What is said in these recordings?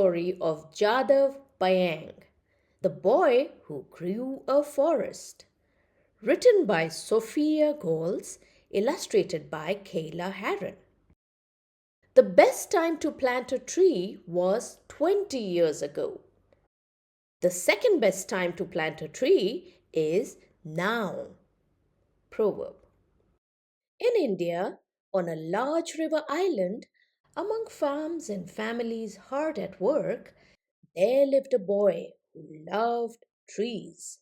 story of Jadav Payeng, the boy who grew a forest. Written by Sophia Gholz, illustrated by Kayla Harron. The best time to plant a tree was 20 years ago. The second best time to plant a tree is now. Proverb. In India, on a large river island, among farms and families hard at work, there lived a boy who loved trees.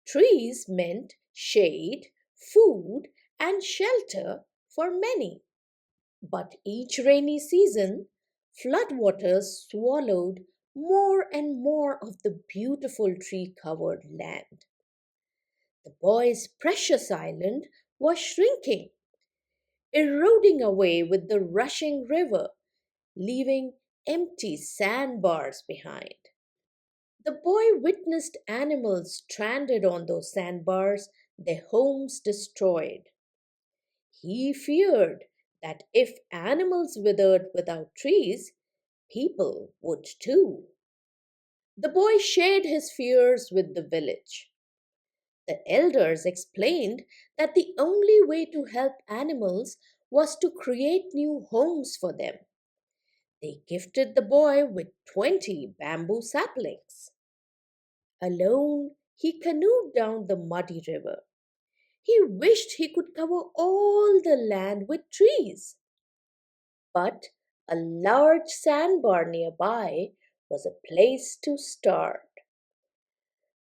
Trees meant shade, food, and shelter for many. But each rainy season, floodwaters swallowed more and more of the beautiful tree covered land. The boy's precious island was shrinking, eroding away with the rushing river, leaving empty sandbars behind. The boy witnessed animals stranded on those sandbars, their homes destroyed. He feared that if animals withered without trees, people would too. The boy shared his fears with the village. The elders explained that the only way to help animals was to create new homes for them. They gifted the boy with 20 bamboo saplings. Alone, he canoed down the muddy river. He wished he could cover all the land with trees. But a large sandbar nearby was a place to start.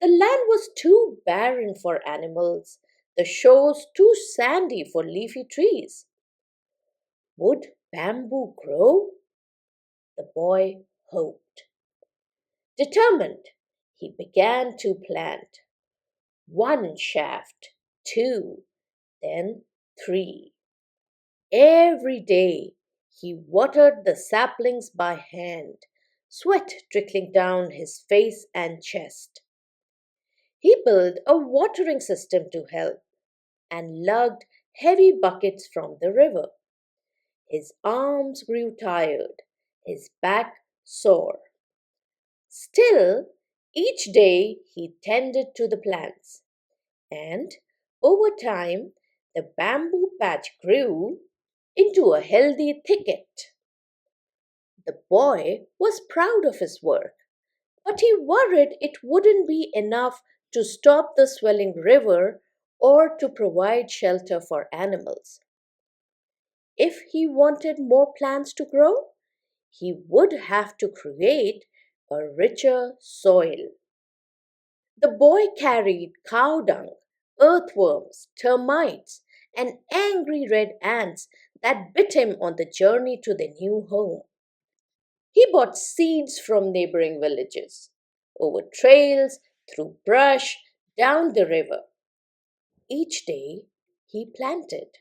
The land was too barren for animals, the shores too sandy for leafy trees. Would bamboo grow? The boy hoped. Determined, he began to plant. One shaft, two, then three. Every day he watered the saplings by hand, sweat trickling down his face and chest. He built a watering system to help and lugged heavy buckets from the river. His arms grew tired, his back sore. Still, each day he tended to the plants, and over time the bamboo patch grew into a healthy thicket. The boy was proud of his work, but he worried it wouldn't be enough to stop the swelling river or to provide shelter for animals. If he wanted more plants to grow, he would have to create a richer soil. The boy carried cow dung, earthworms, termites, and angry red ants that bit him on the journey to their new home. He bought seeds from neighboring villages, over trails, through brush, down the river. Each day he planted.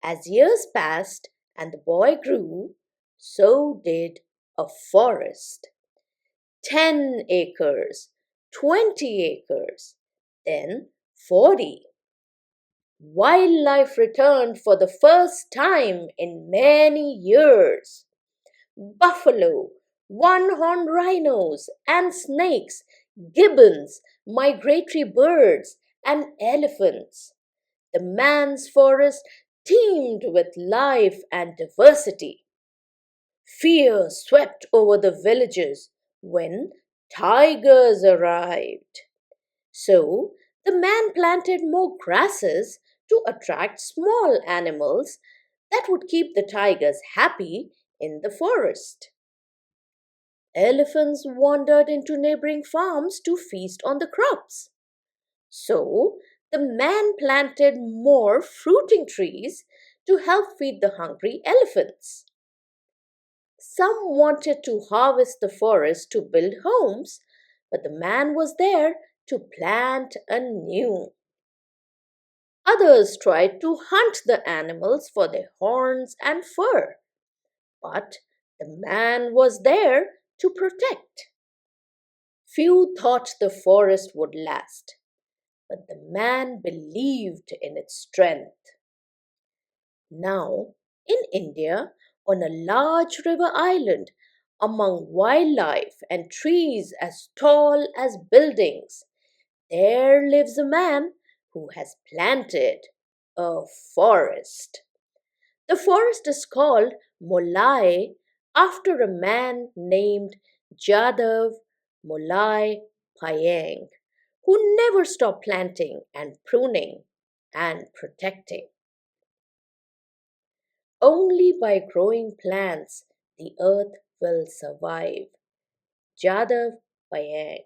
As years passed and the boy grew, so did a forest. 10 acres, 20 acres, then 40. Wildlife returned for the first time in many years. Buffalo, one-horned rhinos, and snakes, gibbons, migratory birds, and elephants. The man's forest teemed with life and diversity. Fear swept over the villages when tigers arrived. So the man planted more grasses to attract small animals that would keep the tigers happy in the forest. Elephants wandered into neighboring farms to feast on the crops. So the man planted more fruiting trees to help feed the hungry elephants. Some wanted to harvest the forest to build homes, but the man was there to plant anew. Others tried to hunt the animals for their horns and fur, but the man was there to protect. Few thought the forest would last, but the man believed in its strength. Now, in India, on a large river island, Among wildlife and trees as tall as buildings, there lives a man who has planted a forest. The forest is called Molai after a man named Jadav Molai Payeng, who never stopped planting and pruning and protecting. Only by growing plants the earth will survive. Jadav Payeng.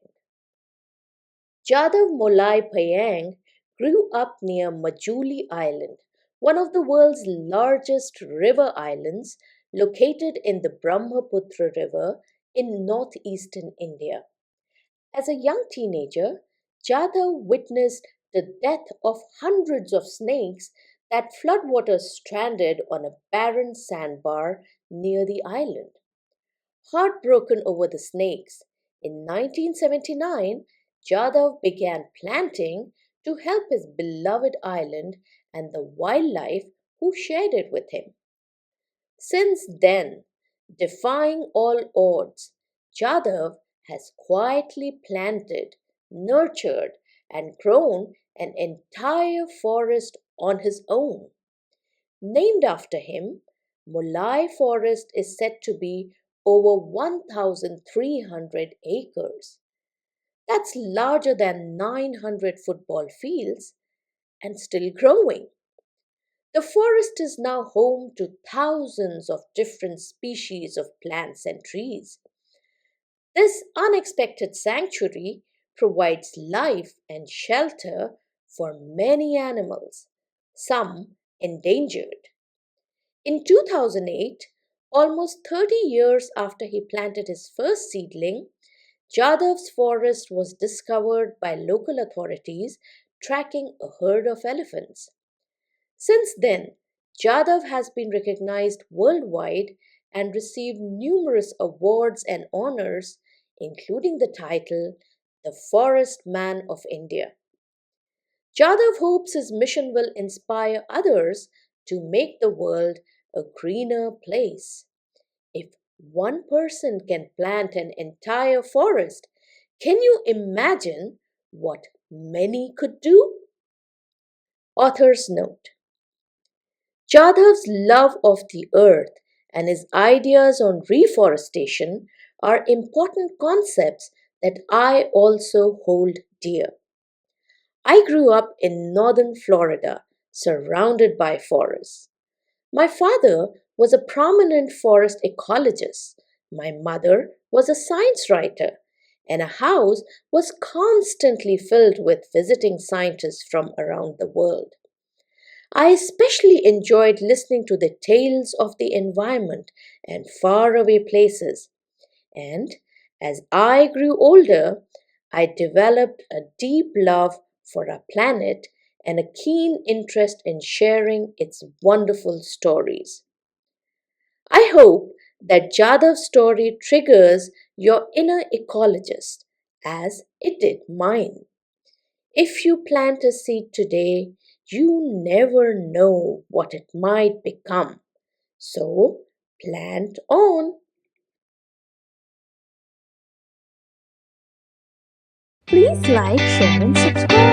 Jadav Molai Payeng grew up near Majuli Island, one of the world's largest river islands located in the Brahmaputra River in northeastern India. As a young teenager, Jadhav witnessed the death of hundreds of snakes that floodwaters stranded on a barren sandbar near the island. Heartbroken over the snakes, in 1979, Jadhav began planting to help his beloved island and the wildlife who shared it with him. Since then, defying all odds, Jadhav has quietly planted, nurtured, and grown an entire forest on his own. Named after him, Molai Forest is said to be over 1,300 acres. That's larger than 900 football fields and still growing. The forest is now home to thousands of different species of plants and trees. This unexpected sanctuary provides life and shelter for many animals, some endangered. In 2008, almost 30 years after he planted his first seedling, Jadav's forest was discovered by local authorities tracking a herd of elephants. Since then, Jadav has been recognized worldwide and received numerous awards and honors, including the title the Forest Man of India. Jadav hopes his mission will inspire others to make the world a greener place. If one person can plant an entire forest, can you imagine what many could do? Author's note: Jadhav's love of the earth and his ideas on reforestation are important concepts that I also hold dear. I grew up in northern Florida, surrounded by forests. My father was a prominent forest ecologist. My mother was a science writer, and our house was constantly filled with visiting scientists from around the world. I especially enjoyed listening to the tales of the environment and faraway places. And as I grew older, I developed a deep love for our planet and a keen interest in sharing its wonderful stories. I hope that Jadav's story triggers your inner ecologist as it did mine. If you plant a seed today, you never know what it might become. So plant on. Please like, share, and subscribe.